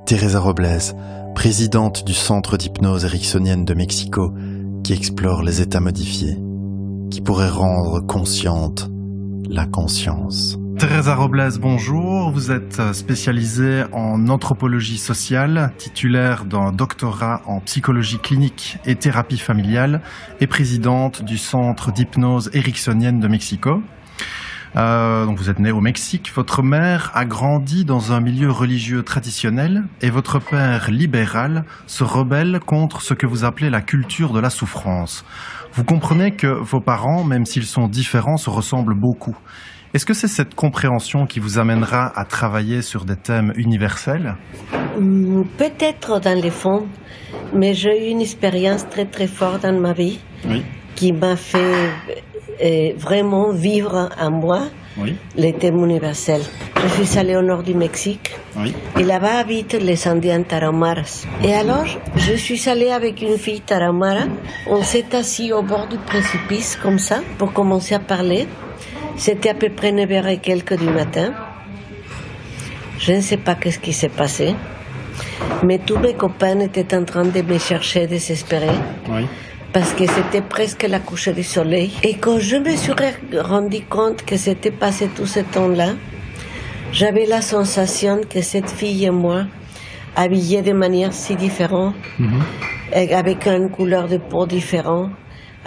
Teresa Robles, présidente du Centre d'hypnose ericksonienne de Mexico, qui explore les états modifiés, qui pourraient rendre consciente la conscience. Teresa Robles, bonjour. Vous êtes spécialisée en anthropologie sociale, titulaire d'un doctorat en psychologie clinique et thérapie familiale et présidente du Centre d'hypnose ericksonienne de Mexico. Donc vous êtes née au Mexique, votre mère a grandi dans un milieu religieux traditionnel et votre père libéral se rebelle contre ce que vous appelez la culture de la souffrance. Vous comprenez que vos parents, même s'ils sont différents, se ressemblent beaucoup. Est-ce que c'est cette compréhension qui vous amènera à travailler sur des thèmes universels ? Peut-être dans les fonds, mais j'ai eu une expérience très très forte dans ma vie qui m'a fait vraiment vivre en moi les thèmes universels. Je suis allée au nord du Mexique et là-bas habitent les Indiens Tarahumaras. Et alors, je suis allée avec une fille Tarahumara, on s'est assis au bord du précipice comme ça pour commencer à parler. C'était à peu près 9h et quelques du matin. Je ne sais pas qu'est-ce qui s'est passé, mais tous mes copains étaient en train de me chercher désespérés. Parce que c'était presque la couche du soleil. Et quand je me suis rendu compte que c'était passé tout ce temps-là, j'avais la sensation que cette fille et moi, habillées de manière si différente, avec une couleur de peau différente,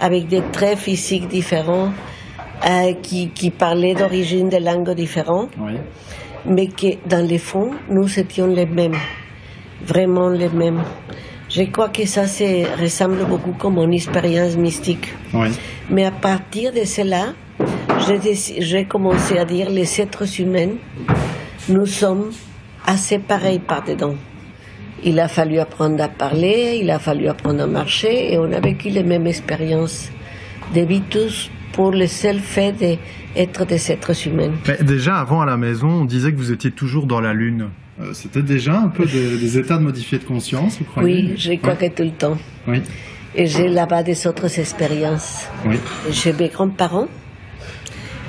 avec des traits physiques différents, qui parlaient d'origine de langues différentes, mais que dans le fond, nous étions les mêmes, vraiment les mêmes. Je crois que ça ressemble beaucoup comme une expérience mystique. Mais à partir de cela, j'ai commencé à dire les êtres humains, nous sommes assez pareils par-dedans. Il a fallu apprendre à parler, il a fallu apprendre à marcher, et on a vécu les mêmes expériences de vie tous pour le seul fait d'être des êtres humains. Mais déjà, avant à la maison, on disait que vous étiez toujours dans la Lune. C'était déjà un peu des états de modifié de conscience, vous croyez ? Oui, je crois que tout le temps. Et j'ai là-bas des autres expériences. Chez mes grands-parents,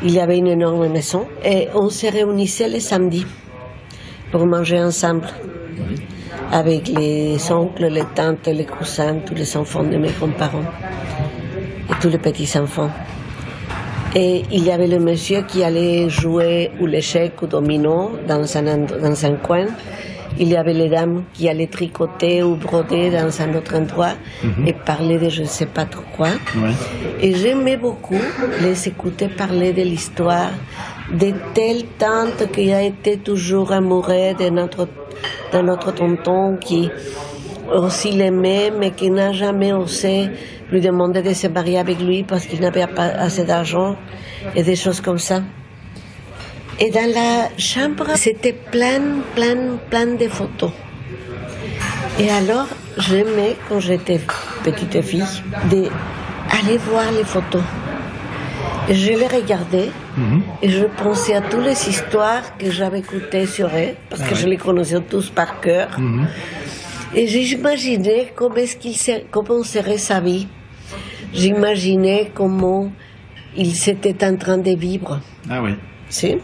il y avait une énorme maison et on se réunissait les samedis pour manger ensemble avec les oncles, les tantes, les cousins, tous les enfants de mes grands-parents et tous les petits-enfants. Et il y avait le monsieur qui allait jouer ou l'échec ou domino dans un coin. Il y avait les dames qui allaient tricoter ou broder dans un autre endroit et parler de je ne sais pas trop quoi. Et j'aimais beaucoup les écouter parler de l'histoire de telle tante qui a été toujours amoureuse de notre tonton qui aussi l'aimait mais qui n'a jamais osé lui demander de se marier avec lui parce qu'il n'avait pas assez d'argent et des choses comme ça. Et dans la chambre, c'était plein de photos. Et alors, j'aimais, quand j'étais petite fille, d'aller voir les photos. Et je les regardais et je pensais à toutes les histoires que j'avais écoutées sur eux, parce que je les connaissais tous par cœur. Et j'imaginais comment serait sa vie. J'imaginais comment il s'était en train de vivre. Ah oui. Si?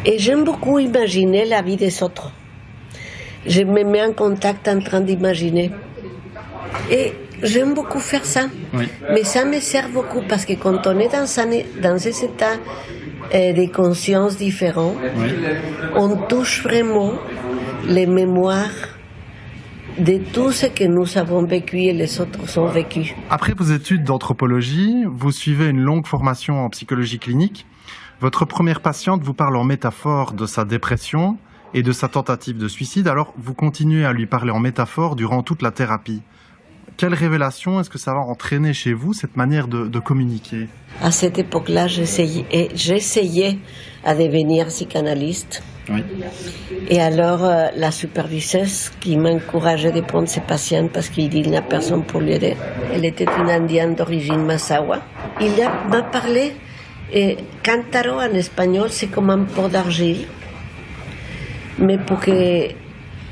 Et j'aime beaucoup imaginer la vie des autres. Je me mets en contact en train d'imaginer. Et j'aime beaucoup faire ça. Mais ça me sert beaucoup parce que quand on est dans ces états de conscience différents, on touche vraiment les mémoires de tout ce que nous avons vécu et les autres ont vécu. Après vos études d'anthropologie, vous suivez une longue formation en psychologie clinique. Votre première patiente vous parle en métaphore de sa dépression et de sa tentative de suicide, alors vous continuez à lui parler en métaphore durant toute la thérapie. Quelle révélation est-ce que ça va entraîner chez vous, cette manière de communiquer ? À cette époque-là, j'essayais à devenir psychanalyste. Et alors, la superviseuse qui m'encourageait de prendre ses patients parce qu'il dit qu'il n'y a personne pour l'aider. Elle était une indienne d'origine Massawa. Il m'a parlé, et cántaro en espagnol, c'est comme un pot d'argile. Mais pour que,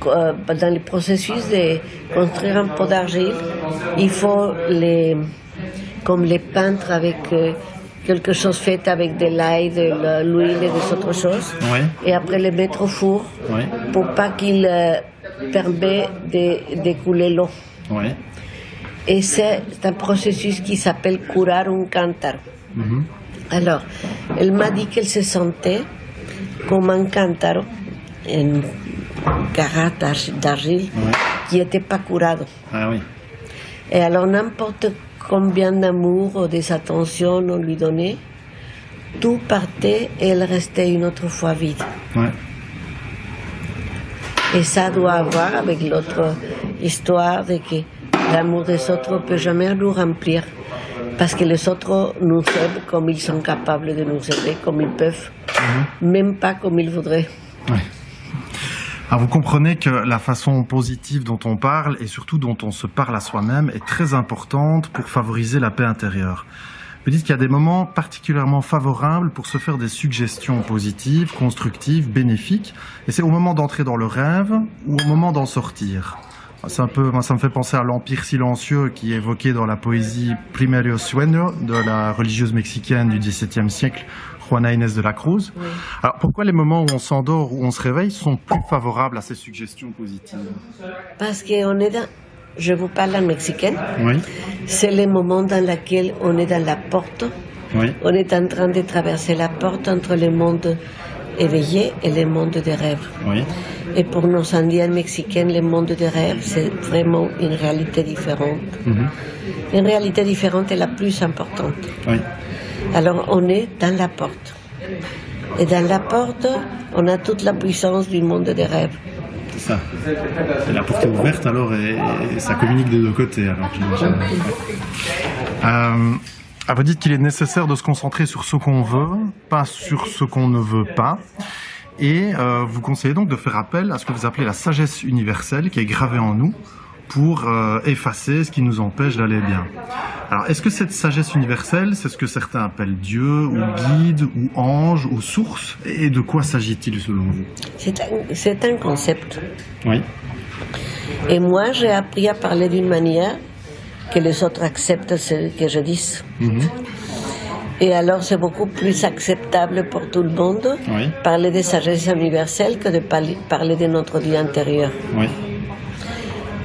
dans le processus de construire un pot d'argile, il faut comme les peindre avec quelque chose fait avec de l'ail, de l'huile et des autres choses. Oui. Et après le mettre au four pour pas qu'il permet d'écouler l'eau. Oui. Et c'est un processus qui s'appelle curar un cántaro. Alors, elle m'a dit qu'elle se sentait comme un cántaro, une carrate d'argile qui n'était pas curado. Ah oui. Et alors, n'importe combien d'amour ou des attentions on lui donnait, tout partait et elle restait une autre fois vide. Ouais. Et ça doit avoir avec l'autre histoire de que l'amour des autres ne peut jamais nous remplir. Parce que les autres nous aiment comme ils sont capables de nous aimer, comme ils peuvent, même pas comme ils voudraient. Ouais. Alors vous comprenez que la façon positive dont on parle et surtout dont on se parle à soi-même est très importante pour favoriser la paix intérieure. Vous dites qu'il y a des moments particulièrement favorables pour se faire des suggestions positives, constructives, bénéfiques, et c'est au moment d'entrer dans le rêve ou au moment d'en sortir. C'est un peu, moi, ça me fait penser à l'empire silencieux qui est évoqué dans la poésie Primeiro Sueño de la religieuse mexicaine du XVIIe siècle, Juana Inés de la Cruz. Oui. Alors pourquoi les moments où on s'endort, où on se réveille, sont plus favorables à ces suggestions positives? Parce qu'on est dans... Je vous parle en mexicaine. Oui. C'est le moment dans lequel on est dans la porte. Oui. On est en train de traverser la porte entre le monde éveillé et le monde des rêves. Oui. Et pour nos Indiens mexicains, le monde des rêves, c'est vraiment une réalité différente. Une réalité différente est la plus importante. Oui. Alors, on est dans la porte. Et dans la porte, on a toute la puissance du monde des rêves. C'est ça. Et la porte est ouverte alors et ça communique des deux côtés. Alors, vous dites qu'il est nécessaire de se concentrer sur ce qu'on veut, pas sur ce qu'on ne veut pas. Et vous conseillez donc de faire appel à ce que vous appelez la sagesse universelle qui est gravée en nous pour effacer ce qui nous empêche d'aller bien. Alors, est-ce que cette sagesse universelle, c'est ce que certains appellent Dieu, ou guide, ou ange, ou source? Et de quoi s'agit-il selon vous? C'est un concept. Oui. Et moi, j'ai appris à parler d'une manière que les autres acceptent ce que je dis. Et alors, c'est beaucoup plus acceptable pour tout le monde parler de sagesse universelle que de parler de notre vie intérieure. Oui.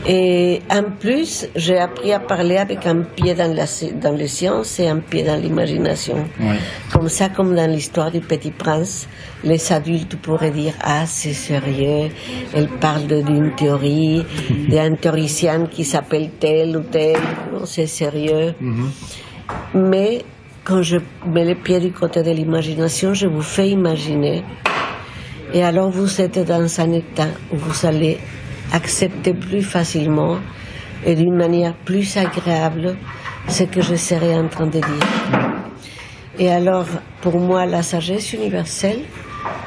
Et en plus, j'ai appris à parler avec un pied dans les sciences et un pied dans l'imagination. Oui. Comme ça, comme dans l'histoire du Petit Prince, les adultes pourraient dire « Ah, c'est sérieux, elle parle d'une théorie, d'un théoricien qui s'appelle tel ou tel, non, c'est sérieux. Mais quand je mets les pieds du côté de l'imagination, je vous fais imaginer. Et alors, vous êtes dans un état où vous allez accepter plus facilement et d'une manière plus agréable ce que je serais en train de dire. Et alors, pour moi, la sagesse universelle,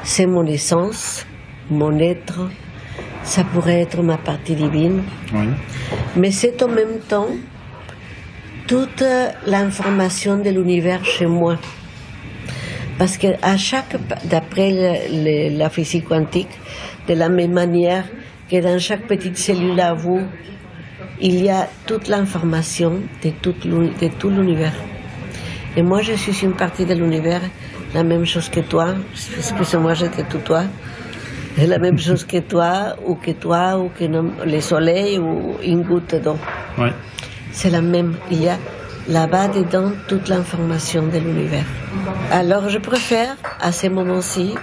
c'est mon essence, mon être, ça pourrait être ma partie divine, mais c'est en même temps toute l'information de l'univers chez moi. Parce que d'après la physique quantique, de la même manière que dans chaque petite cellule à vous, il y a toute l'information de tout l'univers. Et moi, je suis une partie de l'univers, la même chose que toi, excuse-moi, j'étais tout toi, et la même chose que toi, ou que le soleil, ou une goutte d'eau. Ouais. C'est la même, il y a là-bas dedans toute l'information de l'univers. Alors, je préfère, à ce moment-ci,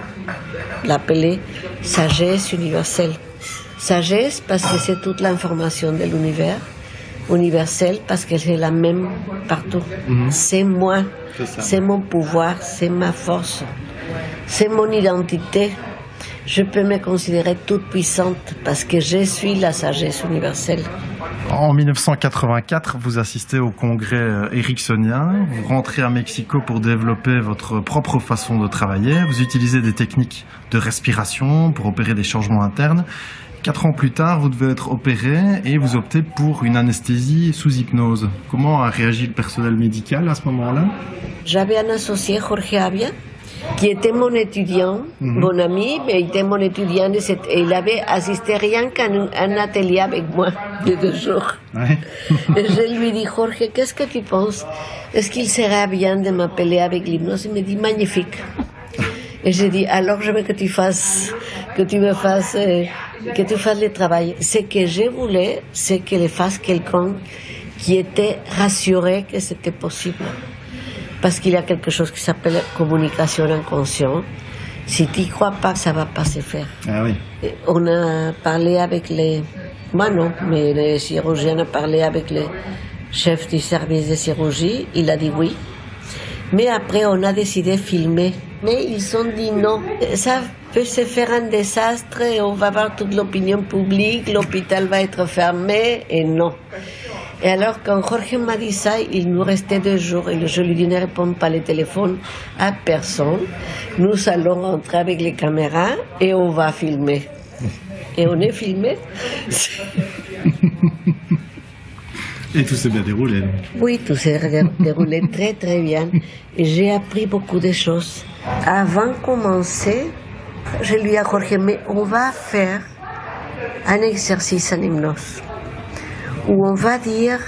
l'appeler sagesse universelle. Sagesse parce que c'est toute l'information de l'univers, universelle parce que c'est la même partout. C'est moi, c'est mon pouvoir, c'est ma force, c'est mon identité. Je peux me considérer toute puissante parce que je suis la sagesse universelle. En 1984, vous assistez au congrès ericksonien, vous rentrez à Mexico pour développer votre propre façon de travailler, vous utilisez des techniques de respiration pour opérer des changements internes. 4 ans plus tard, vous devez être opéré et vous optez pour une anesthésie sous hypnose. Comment a réagi le personnel médical à ce moment-là? J'avais un associé, Jorge Avia, qui était mon étudiant, mon ami, mais il était mon étudiant, et il avait assisté rien qu'à un atelier avec moi de 2 jours. Ouais. Et je lui dis, Jorge, qu'est-ce que tu penses? Est-ce qu'il serait bien de m'appeler avec l'hypnose? Il me dit, magnifique. Et j'ai dit, alors je veux que tu fasses le travail. Ce que je voulais, c'est que le fasse quelqu'un qui était rassuré que c'était possible. Parce qu'il y a quelque chose qui s'appelle communication inconsciente. Si tu n'y crois pas, ça ne va pas se faire. Ah oui. Et on a parlé avec moi non, mais le chirurgien a parlé avec le chef du service de chirurgie. Il a dit oui. Mais après, on a décidé de filmer. Mais ils ont dit non. Ça peut se faire un désastre et on va avoir toute l'opinion publique, l'hôpital va être fermé et non. Et alors, quand Jorge m'a dit ça, il nous restait 2 jours et je lui dis ne réponds pas le téléphone à personne. Nous allons rentrer avec les caméras et on va filmer. Et on est filmé. Et tout s'est bien déroulé. Donc. Oui, tout s'est déroulé très très bien. Et j'ai appris beaucoup de choses. Avant de commencer, je lui ai dit à Jorge, mais on va faire un exercice en hypnose où on va dire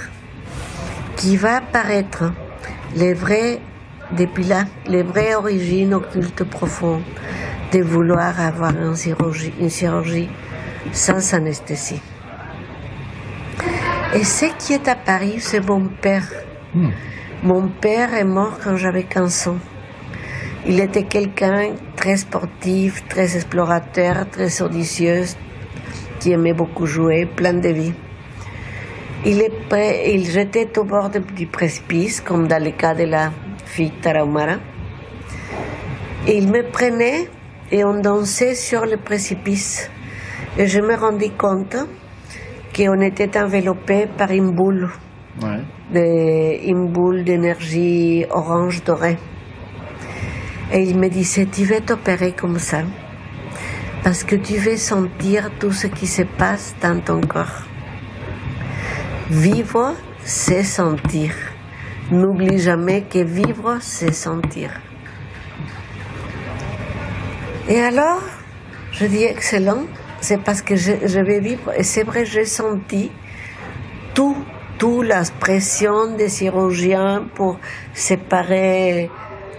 qu'il va apparaître les vraies origines occultes profondes de vouloir avoir une chirurgie sans anesthésie. Et ce qui est apparu, c'est mon père. Mon père est mort quand j'avais 15 ans. Il était quelqu'un très sportif, très explorateur, très audacieux, qui aimait beaucoup jouer, plein de vie. Il jetait au bord du précipice, comme dans le cas de la fille Tarahumara. Et il me prenait et on dansait sur le précipice. Et je me rendis compte qu'on était enveloppé par une boule, une boule d'énergie orange dorée. Et il me disait, tu vas t'opérer comme ça, parce que tu veux sentir tout ce qui se passe dans ton corps. Vivre, c'est sentir. N'oublie jamais que vivre, c'est sentir. Et alors, je dis excellent, c'est parce que je vais vivre. Et c'est vrai, j'ai senti toute la pression des chirurgiens pour séparer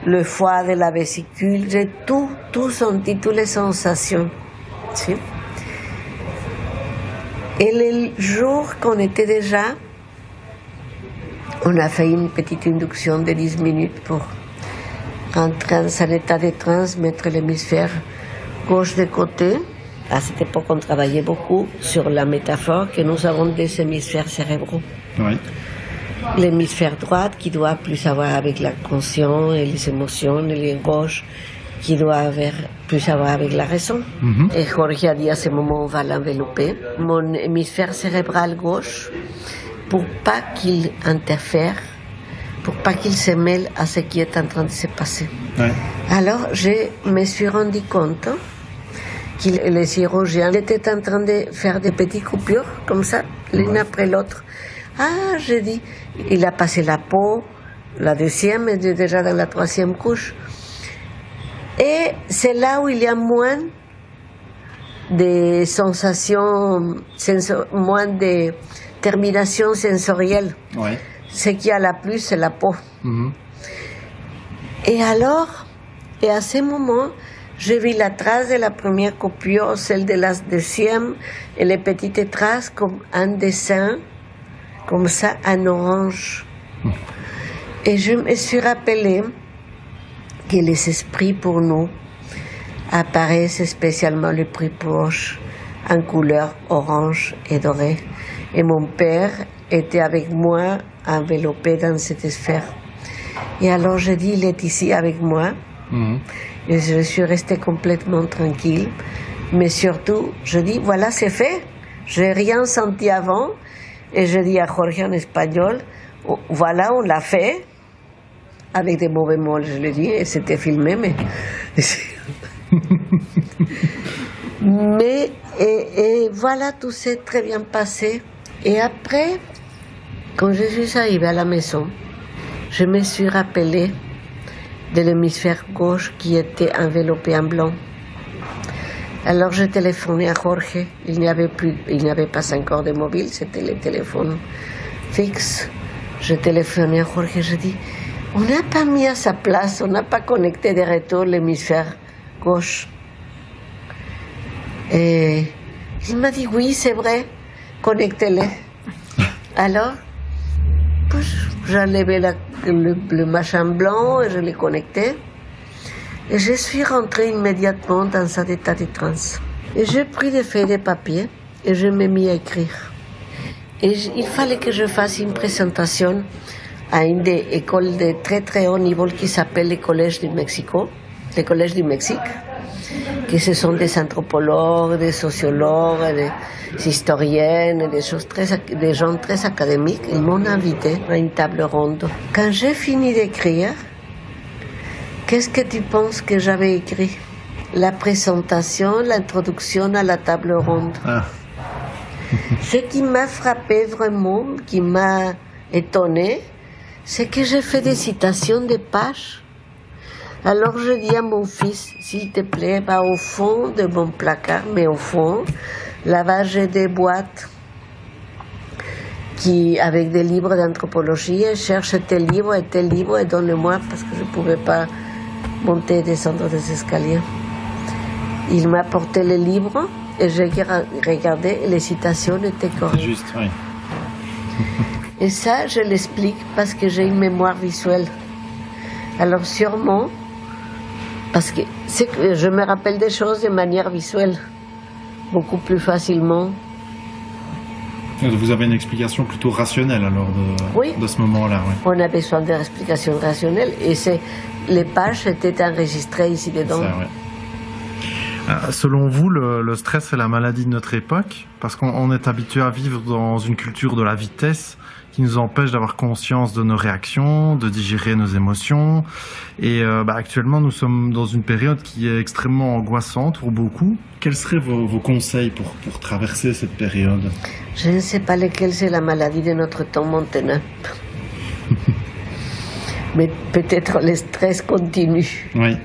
le foie de la vésicule. J'ai tout senti, toutes les sensations. ¿Sí? Et le jour qu'on était déjà, on a fait une petite induction de 10 minutes pour entrer dans un état de transe, mettre l'hémisphère gauche de côté. À cette époque, on travaillait beaucoup sur la métaphore que nous avons des hémisphères cérébraux. Oui. L'hémisphère droit qui doit plus avoir avec la conscience et les émotions, et les gauche qui doit avoir plus avoir avec la raison. Et Jorge a dit à ce moment, on va l'envelopper. Mon hémisphère cérébral gauche, pour pas qu'il interfère, pour pas qu'il se mêle à ce qui est en train de se passer. Ouais. Alors, je me suis rendu compte que les chirurgiens étaient en train de faire des petites coupures, comme ça, l'une après l'autre. Ah, j'ai dit, il a passé la peau, la deuxième, et déjà dans la 3e couche. Et c'est là où il y a moins de sensations, moins de terminations sensorielles. Ouais. Ce qu'il y a la plus, c'est la peau. Et alors, et à ce moment, j'ai vu la trace de la première coupure, celle de la deuxième, et les petites traces comme un dessin, comme ça, en orange. Et je me suis rappelé que les esprits pour nous apparaissent spécialement les plus proches en couleur orange et dorée. Et mon père était avec moi enveloppé dans cette sphère. Et alors je dis, il est ici avec moi. Et je suis restée complètement tranquille. Mais surtout, je dis, voilà, c'est fait. Je n'ai rien senti avant. Et je dis à Jorge en espagnol, voilà, on l'a fait. Avec des mauvais mots, je le dis, et c'était filmé, mais... et voilà, tout s'est très bien passé. Et après, quand je suis arrivée à la maison, je me suis rappelé de l'hémisphère gauche qui était enveloppé en blanc. Alors j'ai téléphoné à Jorge. Il n'y avait pas encore de mobile, c'était les téléphones fixes. J'ai téléphoné à Jorge, j'ai dit, on n'a pas mis à sa place, on n'a pas connecté de retour l'hémisphère gauche. Et il m'a dit, oui, c'est vrai, connectez-les. Alors, j'ai enlevé le machin blanc et je l'ai connecté. Et je suis rentrée immédiatement dans cet état de transe. Et j'ai pris des feuilles de papier et je me mis à écrire. Et il fallait que je fasse une présentation à une des écoles de très très haut niveau qui s'appelle le Collège du Mexique, que ce sont des anthropologues, des sociologues, des historiennes, des gens très académiques. Ils m'ont invité à une table ronde. Quand j'ai fini d'écrire, qu'est-ce que tu penses que j'avais écrit? La présentation, l'introduction à la table ronde. Ah. Ce qui m'a frappé vraiment, qui m'a étonné, c'est que j'ai fait des citations de pages. Alors je dis à mon fils, s'il te plaît, va au fond de mon placard, mais au fond, là-bas j'ai des boîtes avec des livres d'anthropologie, et cherche tel livre et donne-le-moi parce que je ne pouvais pas monter et descendre des escaliers. Il m'a apporté les livres et j'ai regardé et les citations étaient correctes. C'est juste, oui. Et ça, je l'explique parce que j'ai une mémoire visuelle. Alors sûrement, parce que je me rappelle des choses de manière visuelle, beaucoup plus facilement. Vous avez une explication plutôt rationnelle alors de ce moment-là. Oui. On a besoin d'explications rationnelles et les pages étaient enregistrées ici dedans. Ça, ouais. Selon vous, le stress est la maladie de notre époque parce qu'on est habitué à vivre dans une culture de la vitesse qui nous empêche d'avoir conscience de nos réactions, de digérer nos émotions. Et actuellement, nous sommes dans une période qui est extrêmement angoissante pour beaucoup. Quels seraient vos conseils pour traverser cette période? Je ne sais pas lequel c'est la maladie de notre temps maintenant. Mais peut-être le stress continue. Oui.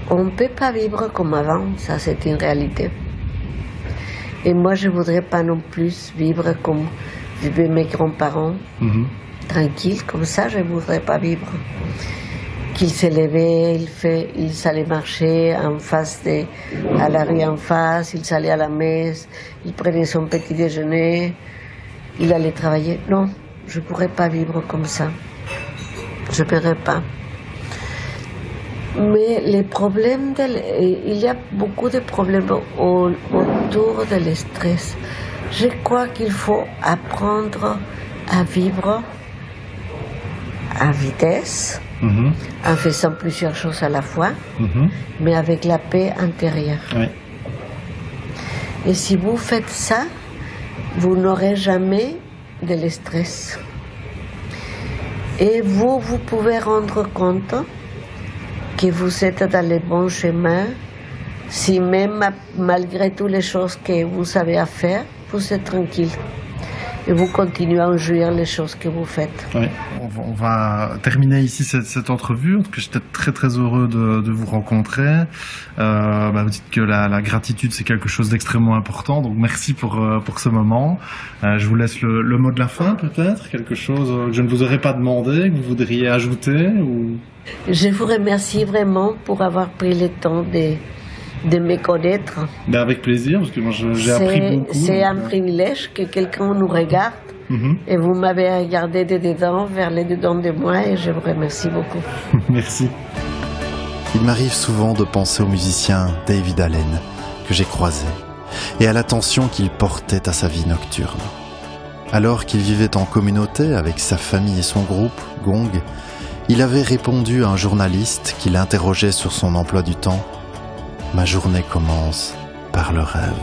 On ne peut pas vivre comme avant, ça c'est une réalité. Et moi je ne voudrais pas non plus vivre comme vivaient mes grands-parents, tranquille, comme ça je ne voudrais pas vivre. Qu'ils se levaient, ils allaient marcher en face à la rue en face, ils allaient à la messe, ils prenaient son petit déjeuner, ils allaient travailler. Non, je ne pourrais pas vivre comme ça. Je ne pourrais pas. Mais les problèmes, il y a beaucoup de problèmes autour de stress. Je crois qu'il faut apprendre à vivre à vitesse, en faisant plusieurs choses à la fois, mais avec la paix intérieure. Oui. Et si vous faites ça, vous n'aurez jamais de stress. Et vous pouvez rendre compte que vous êtes dans le bon chemin, si même malgré toutes les choses que vous avez à faire, vous êtes tranquille. Et vous continuez à jouir les choses que vous faites. Oui. On va terminer ici cette entrevue. En tout cas, j'étais très très heureux de vous rencontrer. Vous dites que la gratitude c'est quelque chose d'extrêmement important. Donc merci pour ce moment. Je vous laisse le mot de la fin peut-être, quelque chose que je ne vous aurais pas demandé, que vous voudriez ajouter ou... Je vous remercie vraiment pour avoir pris le temps de me connaître. Avec plaisir, parce que moi j'ai appris beaucoup. C'est un privilège que quelqu'un nous regarde et vous m'avez regardé de dedans vers les dedans de moi et je vous remercie beaucoup. Merci. Il m'arrive souvent de penser au musicien David Allen que j'ai croisé et à l'attention qu'il portait à sa vie nocturne. Alors qu'il vivait en communauté avec sa famille et son groupe, Gong, il avait répondu à un journaliste qui l'interrogeait sur son emploi du temps. Ma journée commence par le rêve.